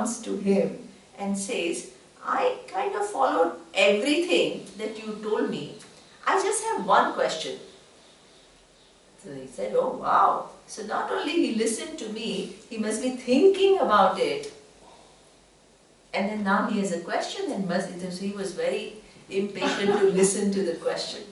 comes to him and says, I kind of followed everything that you told me. I just have one question. So he said, oh wow. So not only he listened to me, he must be thinking about it. And then now he has a question and so he was very impatient to listen to the question.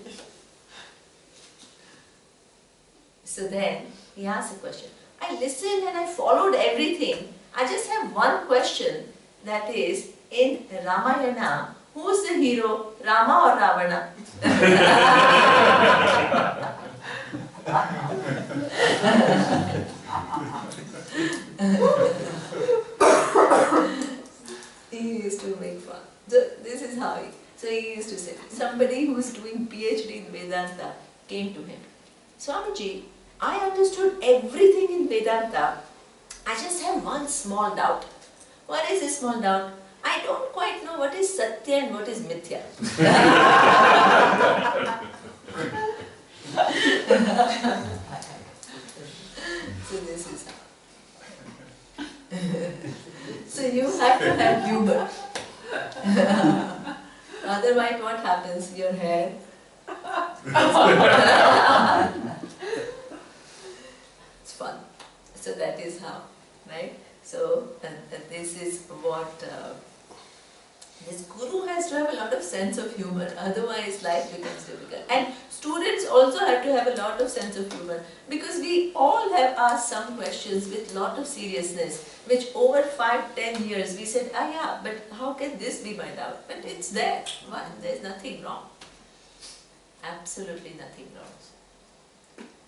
So then he asked a question. I listened and I followed everything. I just have one question, that is, in Ramayana, who's the hero, Rama or Ravana? He used to make fun. So this is how he used to say. Somebody who was doing PhD in Vedanta came to him. Swamiji, I understood everything in Vedanta. I just have one small doubt. What is this small doubt? I don't quite know what is Satya and what is Mithya. So this is how. So you have to have humor. Otherwise what happens? Your hair. It's fun. So that is how, right? So this is what this guru has to have a lot of sense of humor, otherwise life becomes difficult. And students also have to have a lot of sense of humor, because we all have asked some questions with lot of seriousness, which over 5-10 years we said, ah yeah, but how can this be my doubt? But it's there. Why? There's nothing wrong. Absolutely nothing wrong.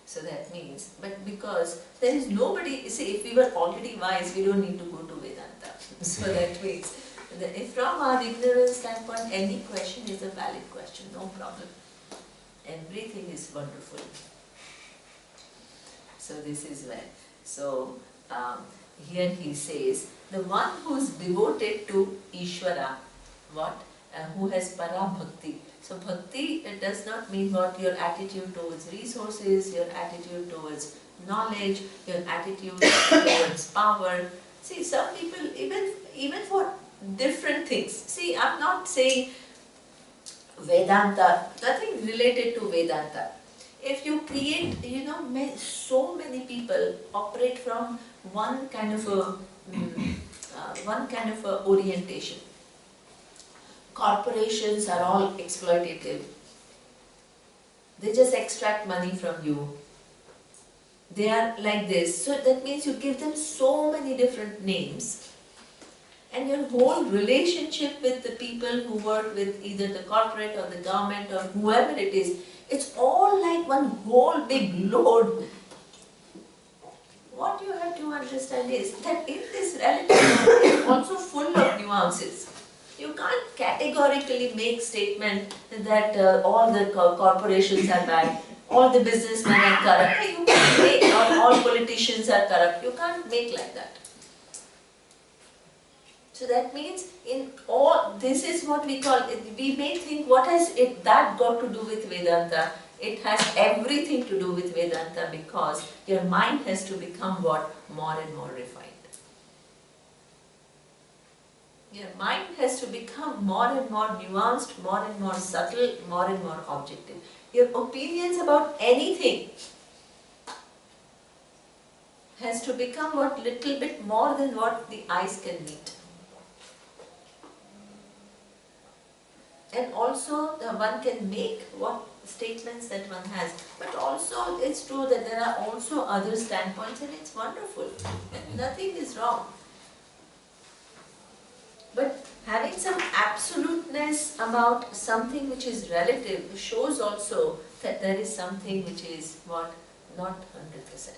So that means, but because there is nobody, see, if we were already wise, we don't need to go to Vedanta. So that means, if from our ignorance standpoint, any question is a valid question, no problem. Everything is wonderful. So this is where. So here he says, the one who is devoted to Ishvara, what? Who has para bhakti. So bhakti, it does not mean what your attitude towards resources, your attitude towards knowledge, your attitude towards power. See, some people, even for different things. See, I'm not saying Vedanta, nothing related to Vedanta. If you create, so many people operate from one kind of a orientation. Corporations are all exploitative. They just extract money from you. They are like this. So that means you give them so many different names. And your whole relationship with the people who work with either the corporate or the government or whoever it is, it's all like one whole big load. What you have to understand is that in this reality is also full of nuances. You can't categorically make statement that all the corporations are bad, all the businessmen are corrupt. You can't make, or all politicians are corrupt. You can't make like that. So that means in all, this is what we call, we may think what has that got to do with Vedanta? It has everything to do with Vedanta, because your mind has to become what? More and more refined. Your mind has to become more and more nuanced, more and more subtle, more and more objective. Your opinions about anything has to become what? Little bit more than what the eyes can meet. And also one can make what statements that one has, but also it's true that there are also other standpoints, and it's wonderful, and nothing is wrong. But having some absoluteness about something which is relative shows also that there is something which is what? Not 100%.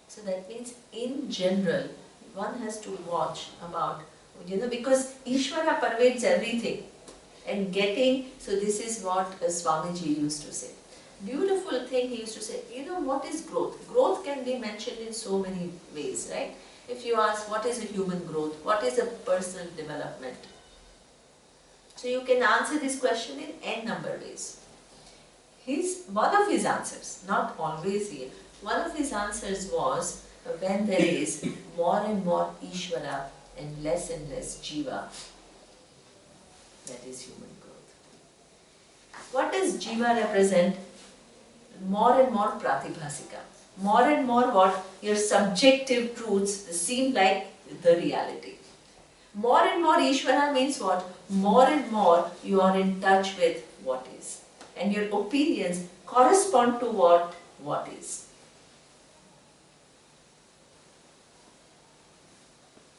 So that means in general, one has to watch about, because Ishvara pervades everything. And getting, so this is what Swamiji used to say. Beautiful thing he used to say, what is growth? Growth can be mentioned in so many ways, right? If you ask, what is a human growth? What is a personal development? So you can answer this question in n number of ways. One of his answers, not always here, one of his answers was, when there is more and more Ishvara and less Jiva, that is human growth. What does Jiva represent? More and more Pratibhasika. More and more what? Your subjective truths seem like the reality. More and more Ishvara means what? More and more you are in touch with what is. And your opinions correspond to what is.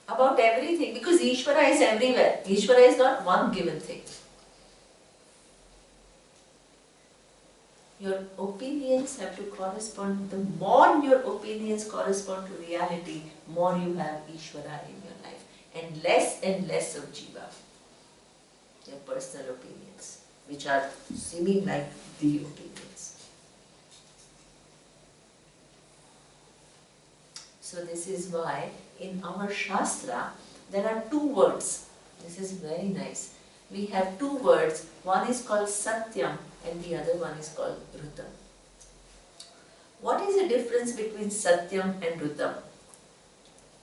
About everything, because Ishvara is everywhere. Ishvara is not one given thing. Your opinions have to correspond. The more your opinions correspond to reality, more you have Ishvara in your life. And less of Jiva. Your personal opinions, which are seeming like the opinions. So this is why in our Shastra, there are two words. This is very nice. We have two words. One is called Satyam and the other one is called Rutam. What is the difference between Satyam and Rutam?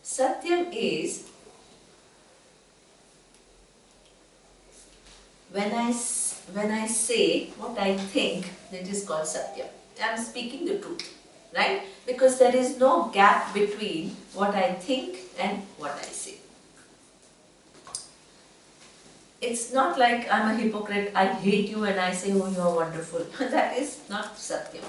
Satyam is when I say what I think, that is called Satyam. I am speaking the truth, right? Because there is no gap between what I think and what I say. It's not like I am a hypocrite, I hate you and I say, oh, you are wonderful. That is not Satyam.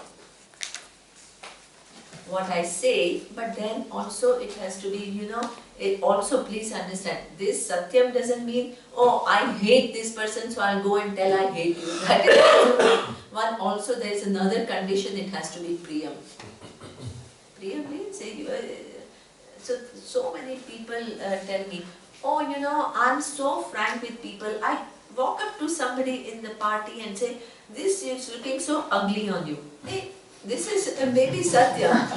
What I say, but then also it has to be, it also, please understand, this Satyam doesn't mean, oh, I hate this person, so I'll go and tell I hate you. That is one. Also, there is another condition, it has to be Priyam. Priyam means, so many people tell me, oh, I'm so frank with people. I walk up to somebody in the party and say, this is looking so ugly on you. Hey, this is maybe Satya.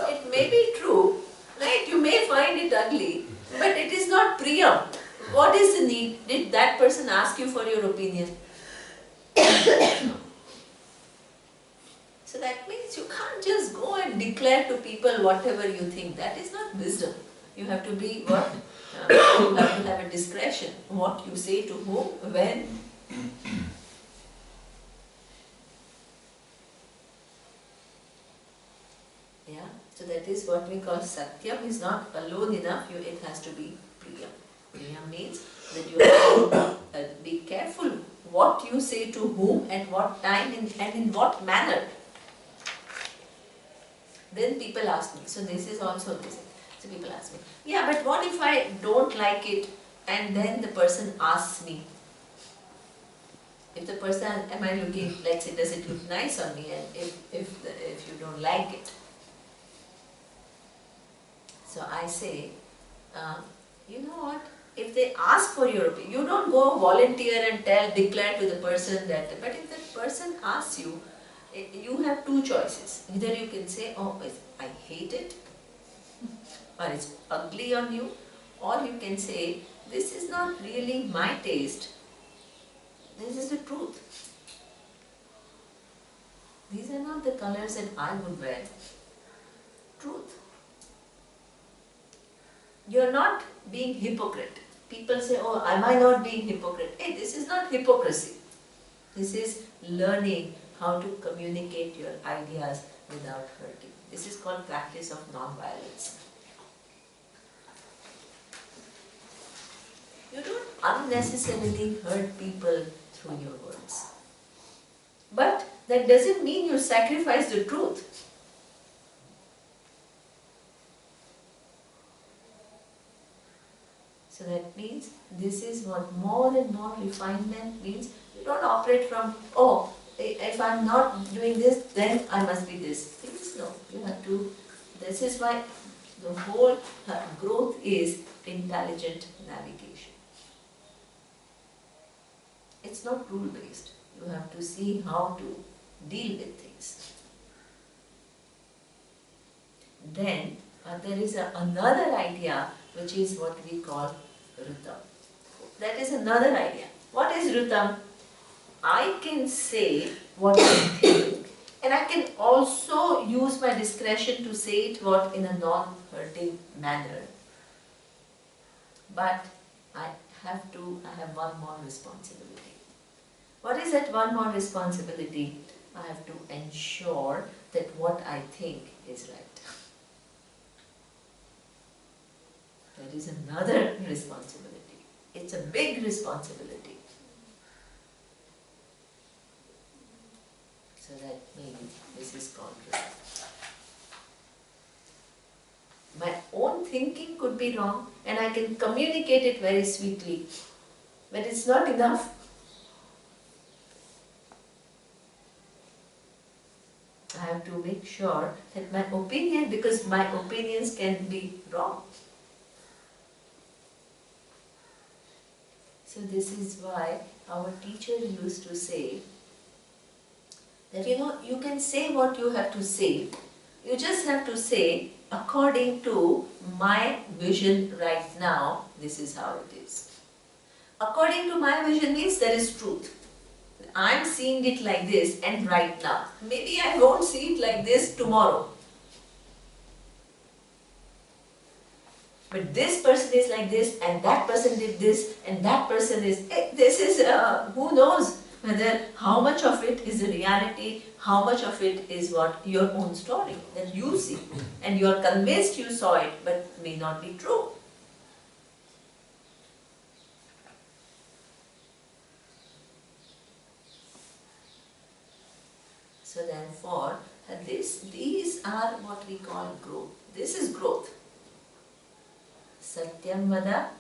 It may be true, right? You may find it ugly, but it is not Priyam. What is the need? Did that person ask you for your opinion? So that means you can't just go and declare to people whatever you think. That is not wisdom. You have to be what? You have to have a discretion. What you say to whom, when. Yeah. So that is what we call Satyam is not alone enough. It has to be Priyam. Priyam means that you have to be careful what you say to whom, at what time, and in what manner. Then people ask me, so this is also this. So people ask me, yeah, but what if I don't like it and then the person asks me? If the person, am I looking, let's say, does it look nice on me, and if you don't like it? So I say, you know what, if they ask for your opinion, you don't go volunteer and declare to the person that, but if the person asks you, you have two choices. Either you can say, oh, I hate it, or it's ugly on you, or you can say, this is not really my taste, this is the truth. These are not the colors that I would wear. Truth. You're not being hypocrite. People say, oh, am I not being hypocrite? Hey, this is not hypocrisy. This is learning how to communicate your ideas without hurting. This is called practice of non-violence. You don't unnecessarily hurt people through your words. But that doesn't mean you sacrifice the truth. So that means this is what more and more refinement means. You don't operate from, oh, if I'm not doing this, then I must be this. Please no, you have to, this is why the whole growth is intelligent navigation. It's not rule-based. You have to see how to deal with things. Then there is another idea which is what we call Rutam. That is another idea. What is Rutam? I can say what I think And I can also use my discretion to say it in a non-hurting manner. But I have one more responsibility. What is that one more responsibility? I have to ensure that what I think is right. That is another responsibility. It's a big responsibility. So that means this is contrary. My own thinking could be wrong and I can communicate it very sweetly, but it's not enough. I have to make sure that my opinion, because my opinions can be wrong. So this is why our teacher used to say that you can say what you have to say. You just have to say, according to my vision right now, this is how it is. According to my vision means there is truth. I'm seeing it like this and right now. Maybe I won't see it like this tomorrow. But this person is like this and that person did this and that person is... who knows whether how much of it is a reality, how much of it is what your own story that you see. And you are convinced you saw it but may not be true. So therefore, these are what we call growth. This is growth. Satyam vada,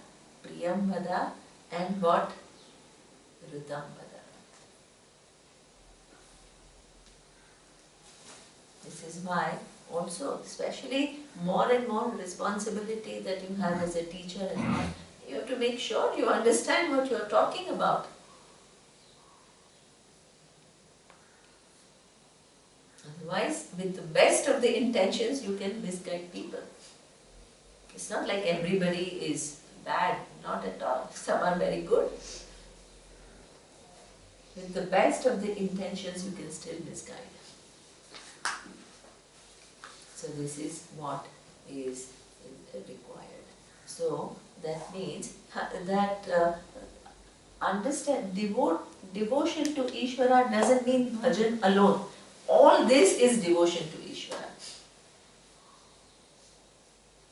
priyam vada, and what? Ritam vada. This is why also, especially more and more responsibility that you have as a teacher and all, you have to make sure you understand what you are talking about. Otherwise, with the best of the intentions, you can misguide people. It's not like everybody is bad, not at all. Some are very good. With the best of the intentions, you can still misguide. So this is what is required. So that means that understand, devotion to Ishvara doesn't mean bhajan alone. All this is devotion to Ishvara.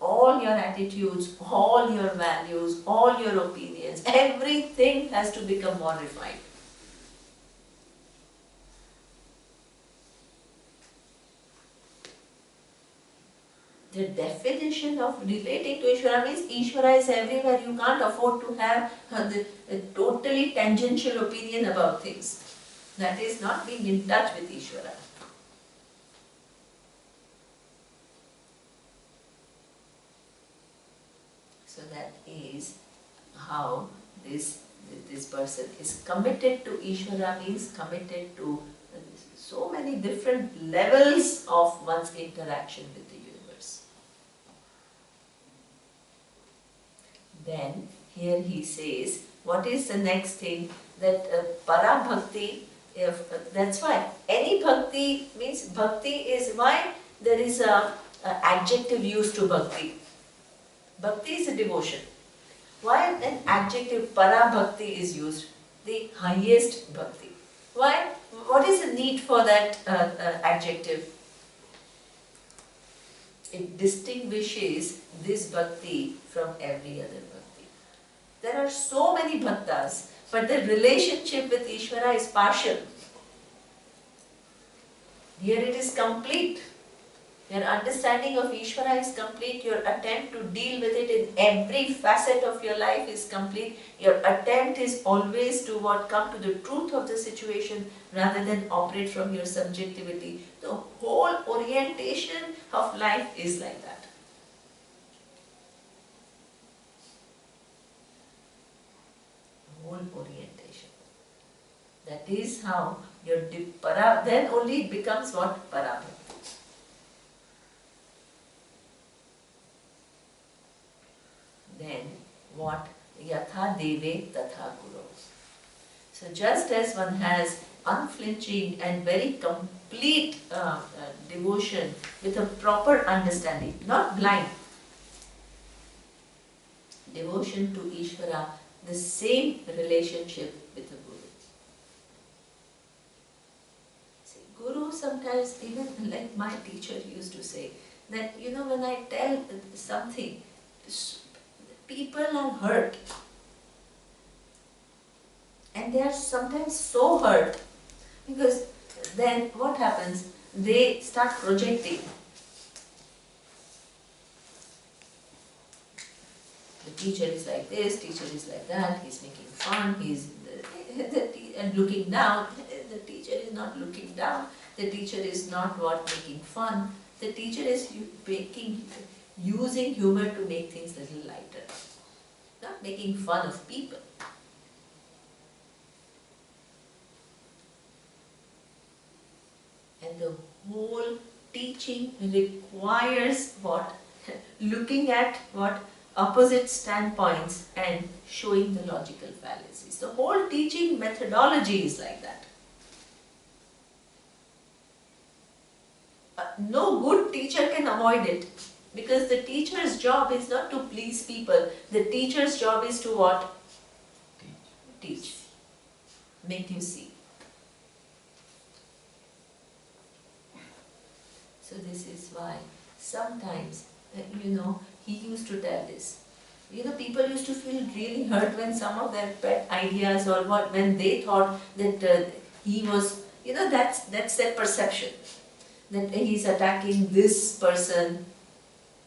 All your attitudes, all your values, all your opinions, everything has to become more refined. The definition of relating to Ishvara means Ishvara is everywhere. You can't afford to have a totally tangential opinion about things. That is not being in touch with Ishvara. So that is how this person is committed to Ishvara, means committed to so many different levels of one's interaction with the universe. Then here he says, what is the next thing? That para bhakti, that's why any bhakti means bhakti is why there is a adjective used to bhakti. Bhakti is a devotion. Why an adjective para bhakti is used? The highest bhakti. Why? What is the need for that adjective? It distinguishes this bhakti from every other bhakti. There are so many bhaktas, but the relationship with Ishvara is partial. Here it is complete. Your understanding of Ishvara is complete. Your attempt to deal with it in every facet of your life is complete. Your attempt is always to come to the truth of the situation rather than operate from your subjectivity. The whole orientation of life is like that. Whole orientation. That is how your para, then only it becomes what? Para. Then what? Yatha deve tatha guru. So just as one has unflinching and very complete devotion with a proper understanding, not blind. Devotion to Ishvara, the same relationship with the Guru. See, Guru sometimes, even like my teacher used to say, that when I tell something, people are hurt. And they are sometimes so hurt, because then what happens? They start projecting. The teacher is like this, teacher is like that, he's making fun, and looking down. The teacher is not looking down, the teacher is not making fun. The teacher is using humor to make things a little lighter. Not making fun of people. And the whole teaching requires what? Looking at what? Opposite standpoints and showing the logical fallacies. The whole teaching methodology is like that. No good teacher can avoid it, because the teacher's job is not to please people. The teacher's job is to what? Teach. Make you see. So this is why sometimes, he used to tell this. People used to feel really hurt when some of their pet ideas or when they thought that he was, that's their perception. That he's attacking this person.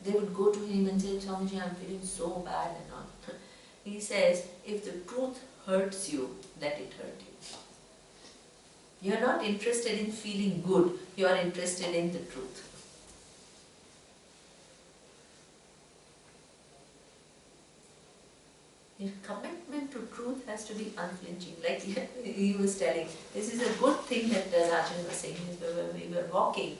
They would go to him and say, Swamiji, I'm feeling so bad and all. He says, if the truth hurts you, let it hurt you. You are not interested in feeling good, you are interested in the truth. Your commitment to truth has to be unflinching. Like he was telling, this is a good thing that Rajan was saying when we were walking.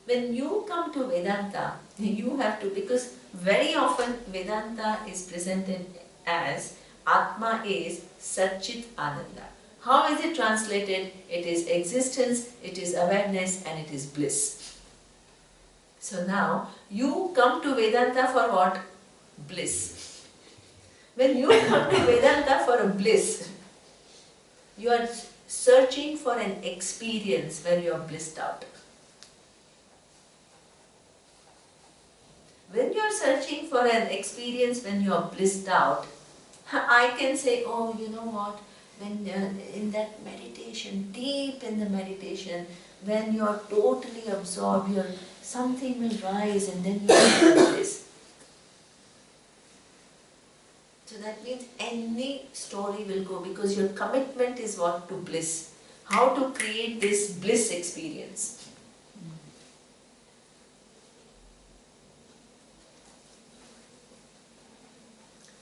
When you come to Vedanta, you have to, because very often Vedanta is presented as Atma is Satchit Ananda. How is it translated? It is existence, it is awareness, and it is bliss. So now, you come to Vedanta for what? Bliss. When you come to Vedanta for a bliss, you are searching for an experience where you are blissed out. When you are searching for an experience when you are blissed out, I can say, oh, you know what? When in that meditation, deep in the meditation, when you are totally absorbed, something will rise and then you will do this. So that means any story will go, because your commitment is what? To bliss. How to create this bliss experience.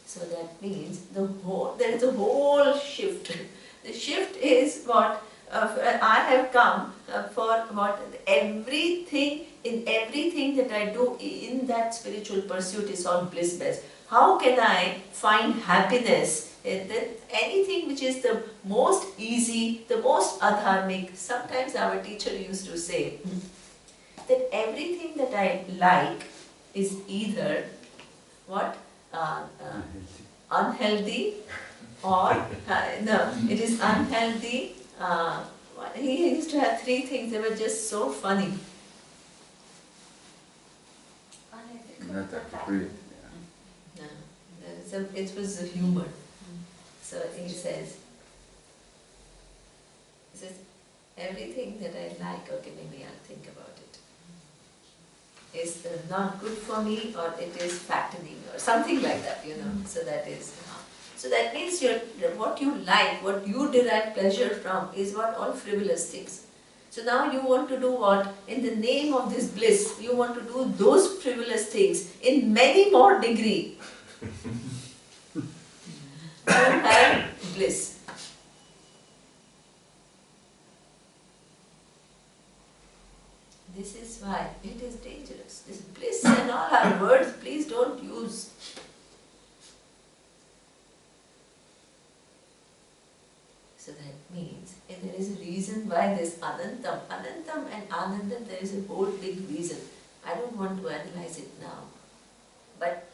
So that means there is a whole shift. The shift is what? I have come for what? Everything that I do in that spiritual pursuit is all bliss-based. How can I find happiness in anything which is the most easy, the most adharmic? Sometimes our teacher used to say that everything that I like is either what? Unhealthy or no, it is unhealthy. He used to have three things, they were just so funny. Not appropriate. No, it was the humor. So he says, everything that I like, okay, maybe I'll think about it, is not good for me, or it is fattening or something like that, So that is, so that means what you like, what you derive pleasure from is what? All frivolous things. So now you want to do what? In the name of this bliss, you want to do those frivolous things in many more degree. You have bliss. This is why it is dangerous. This bliss and all our words, please don't use. So that means in there is a reason why this Anantam and Anandam, there is a whole big reason. I don't want to analyze it now, but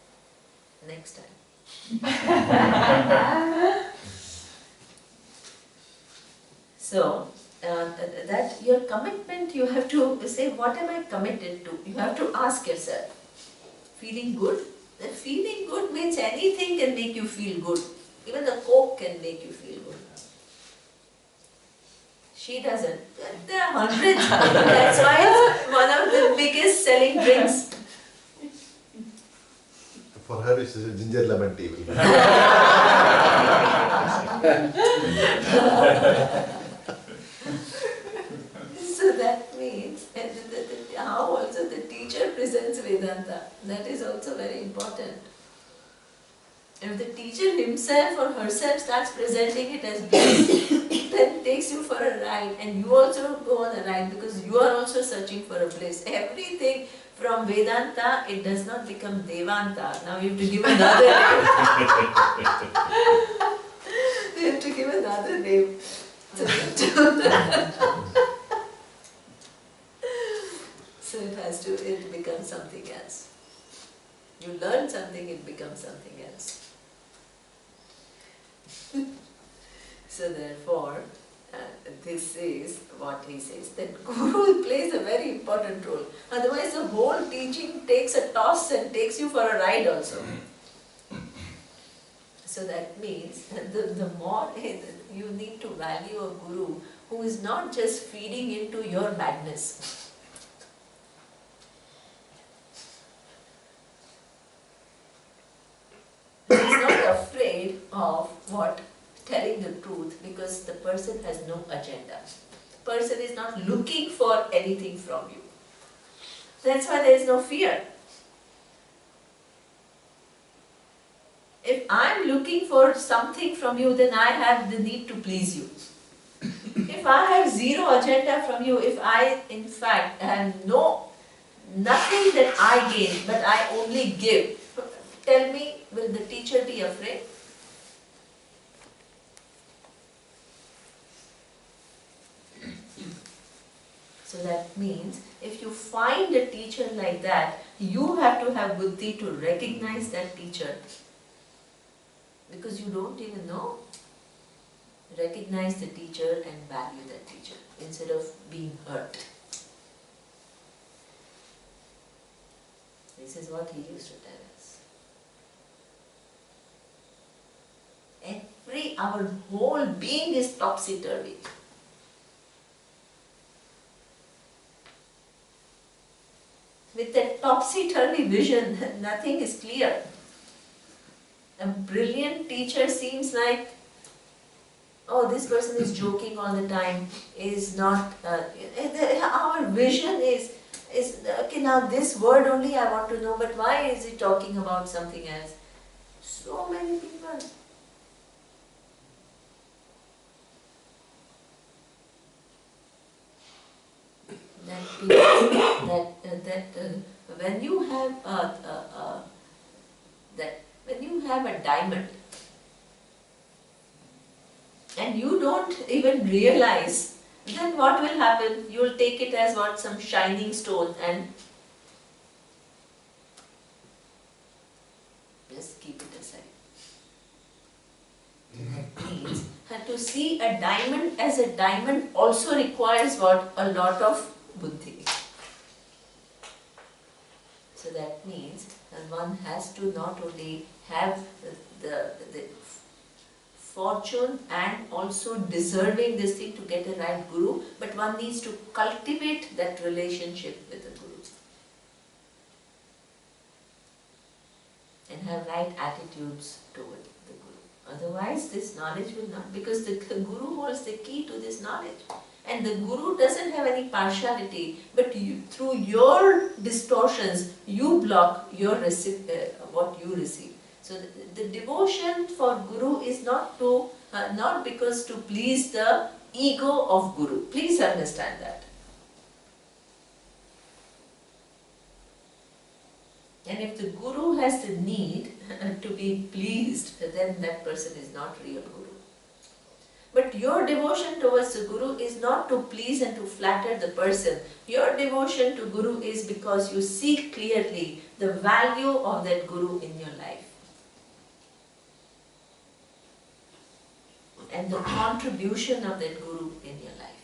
next time. So, that your commitment, you have to say, what am I committed to? You have to ask yourself. Feeling good? That feeling good means anything can make you feel good. Even the Coke can make you feel good. She doesn't. There are hundreds. That's why it's one of the biggest selling drinks. For her, it's ginger lemon tea. So that means how also the teacher presents Vedanta. That is also very important. If the teacher himself or herself starts presenting it as bliss, then takes you for a ride, and you also go on a ride because you are also searching for a bliss. Everything from Vedanta, it does not become Devanta. Now you have to give another name. You have to give another name. So it becomes something else. You learn something, it becomes something else. So therefore, this is what he says, that Guru plays a very important role. Otherwise the whole teaching takes a toss and takes you for a ride also. So that means the more you need to value a Guru who is not just feeding into your madness. He's not afraid of what? Telling the truth, because the person has no agenda. The person is not looking for anything from you. That's why there is no fear. If I am looking for something from you, then I have the need to please you. If I have zero agenda from you, if I in fact have nothing that I gain, but I only give, tell me, will the teacher be afraid? So that means, if you find a teacher like that, you have to have buddhi to recognize that teacher. Because you don't even know. Recognize the teacher and value that teacher, instead of being hurt. This is what he used to tell us. Our whole being is topsy-turvy. With that topsy-turvy vision, nothing is clear. A brilliant teacher seems like, oh, this person is joking all the time, is not, our vision is, okay, now this word only I want to know, but why is he talking about something else? So many people. That when you have a diamond and you don't even realize, then what will happen? You will take it as what, some shining stone, and just keep it aside. That means to see a diamond as a diamond also requires what? A lot of buddhi. So that means that one has to not only have the fortune and also deserving this thing to get a right guru, but one needs to cultivate that relationship with the guru and have right attitudes toward the guru. Otherwise this knowledge will not, because the guru holds the key to this knowledge. And the guru doesn't have any partiality, but through your distortions, you block your what you receive. So the devotion for guru is not to, not because to please the ego of guru. Please understand that. And if the guru has the need to be pleased, then that person is not real guru. But your devotion towards the Guru is not to please and to flatter the person. Your devotion to Guru is because you see clearly the value of that Guru in your life. And the contribution of that Guru in your life.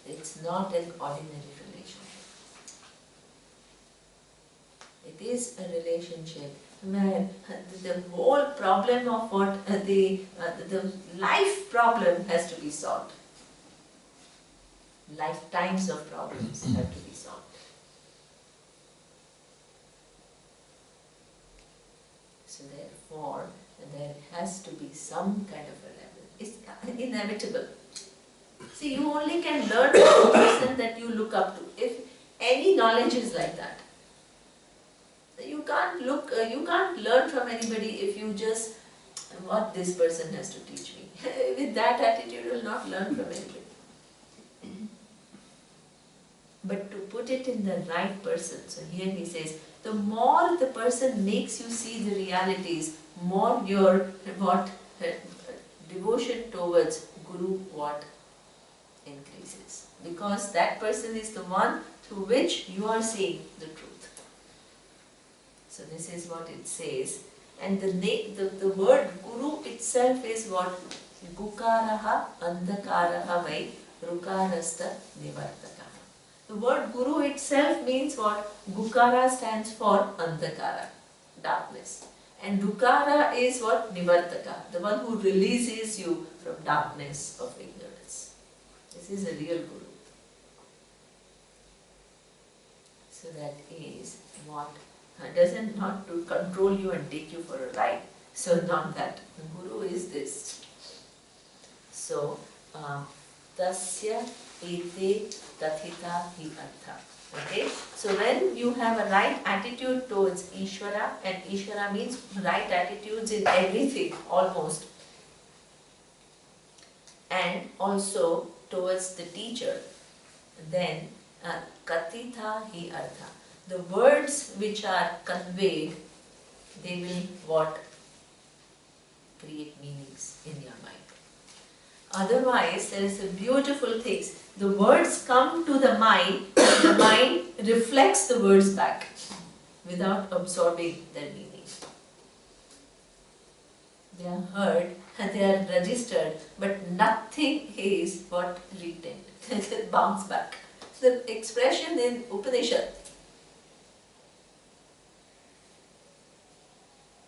It's not an ordinary relationship. It is a relationship where the whole problem of what the life problem has to be solved. Lifetimes of problems have to be solved. So therefore, there has to be some kind of a level. It's inevitable. See, you only can learn from the person that you look up to. If any knowledge is like that, you can't learn from anybody if you just, what this person has to teach me. With that attitude, you will not learn from anybody. But to put it in the right person, so here he says, the more the person makes you see the realities, more your devotion towards Guru increases. Because that person is the one through which you are seeing the truth. So this is what it says. And the word Guru itself is what? Gukaraha andhakaraha vai rukarasta nivartaka. The word Guru itself means what? Gukara stands for andhakara, darkness. And Rukara is what? Nivartaka, the one who releases you from darkness of ignorance. This is a real Guru. So that is what doesn't not to control you and take you for a ride. So not that. The Guru is this. So tasya ete tathita hi artha. Okay? So when you have a right attitude towards Ishvara, and Ishvara means right attitudes in everything almost, and also towards the teacher, then kathita hi artha. The words which are conveyed, they will what? Create meanings in your mind. Otherwise, there is a beautiful thing. The words come to the mind, and the mind reflects the words back without absorbing their meaning. They are heard and they are registered, but nothing is what retained. It bounces back. The expression in Upanishad.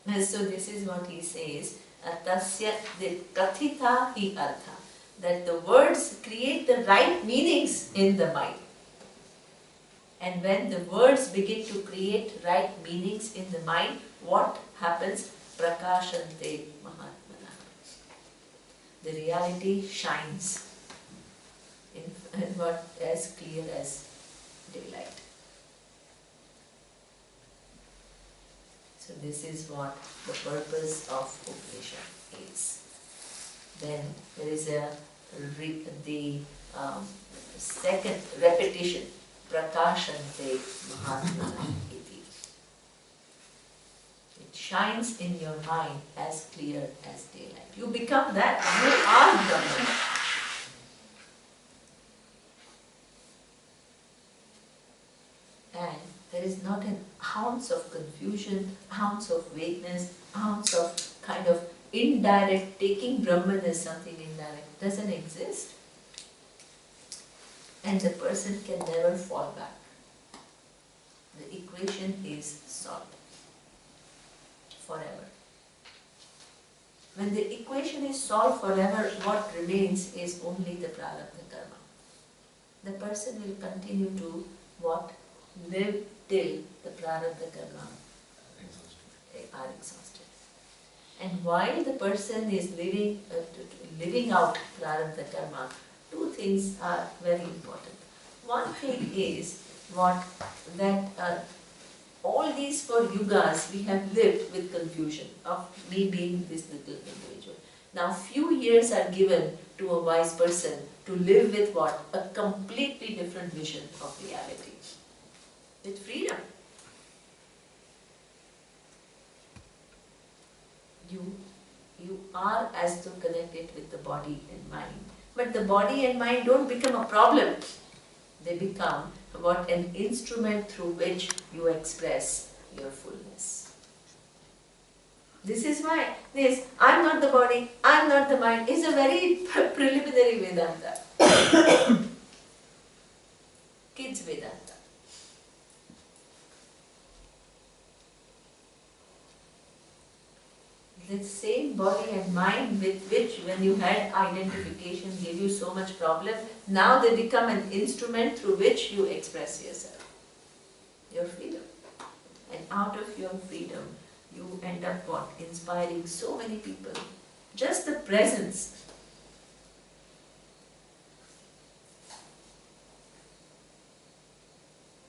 And so this is what he says, Tasya kathita hi artha, that the words create the right meanings in the mind. And when the words begin to create right meanings in the mind, what happens? Prakashante mahatmana. The reality shines in what as clear as daylight. So this is what the purpose of Upanishad is. Then there is the second repetition, Prakashante Mahatmana iti. It shines in your mind as clear as daylight. You become that, you are Brahman. And there is not an ounce of confusion, ounce of vagueness, ounce of kind of indirect, taking Brahman as something indirect. Doesn't exist. And the person can never fall back. The equation is solved forever. When the equation is solved forever, what remains is only the prarabdha karma. The person will continue to what? Live till the prarabdha karma are exhausted. And while the person is living out prarabdha karma, two things are very important. One thing is that all these 4 yugas we have lived with confusion of me being this little individual. Now few years are given to a wise person to live with what? A completely different vision of reality. With freedom. you are as to connected with the body and mind. But the body and mind don't become a problem. They become what an instrument through which you express your fullness. This is why this I'm not the body, I'm not the mind is a very preliminary Vedanta. Kids Vedanta. The same body and mind with which when you had identification gave you so much problem, now they become an instrument through which you express yourself. Your freedom. And out of your freedom, you end up what? Inspiring so many people. Just the presence.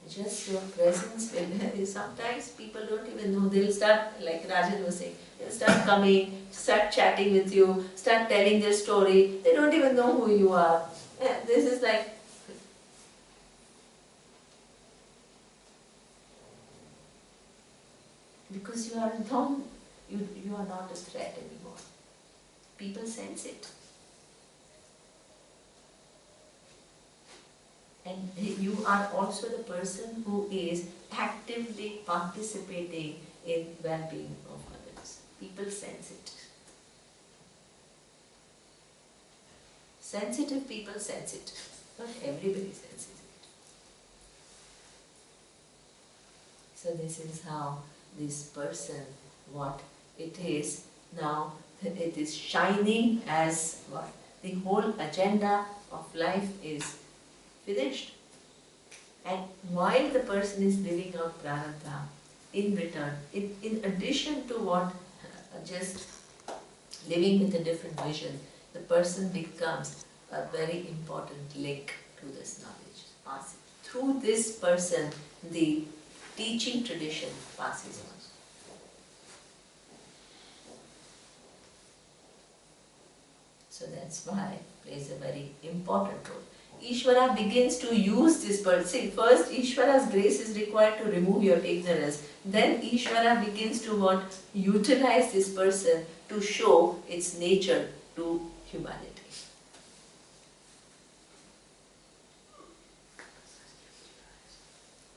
Just your presence will, sometimes people don't even know, they'll start, like Rajan was saying, they'll start coming, start chatting with you, start telling their story, they don't even know who you are. This is like, because you are you are not a threat anymore. People sense it. And you are also the person who is actively participating in well-being of others. People sense it. Sensitive people sense it. Not everybody senses it. So this is how this person, what it is now, it is shining as what? The whole agenda of life is finished. And while the person is living out prarabdha, in return, in addition to what just living with a different vision, the person becomes a very important link to this knowledge. Through this person, the teaching tradition passes on. So that's why it plays a very important role. Ishvara begins to use this person. See, first Ishvara's grace is required to remove your ignorance. Then Ishvara begins to what? Utilize this person to show its nature to humanity.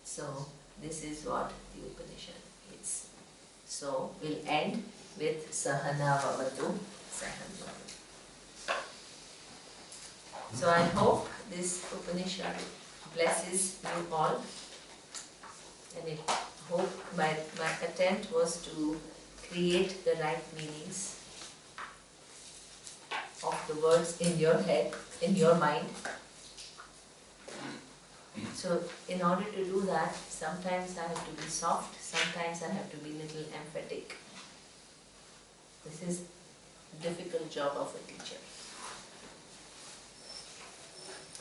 So this is what the Upanishad is. So we'll end with Sahana Vavatu Sahanam. So I hope this Upanishad blesses you all, and I hope my attempt was to create the right meanings of the words in your head, in your mind. So in order to do that, sometimes I have to be soft, sometimes I have to be little emphatic. This is a difficult job of a teacher.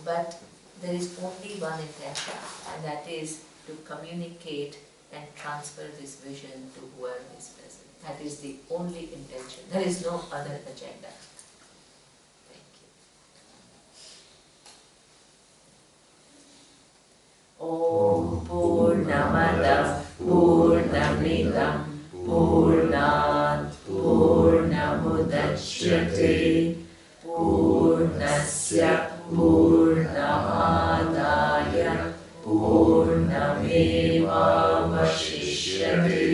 But there is only one intention, and that is to communicate and transfer this vision to whoever is present. That is the only intention. There is no other agenda. Thank you. Om Purnamada Purnamidam Purnat Purnamudachyate Purnasya Purnamadaya Purnamevavashishyate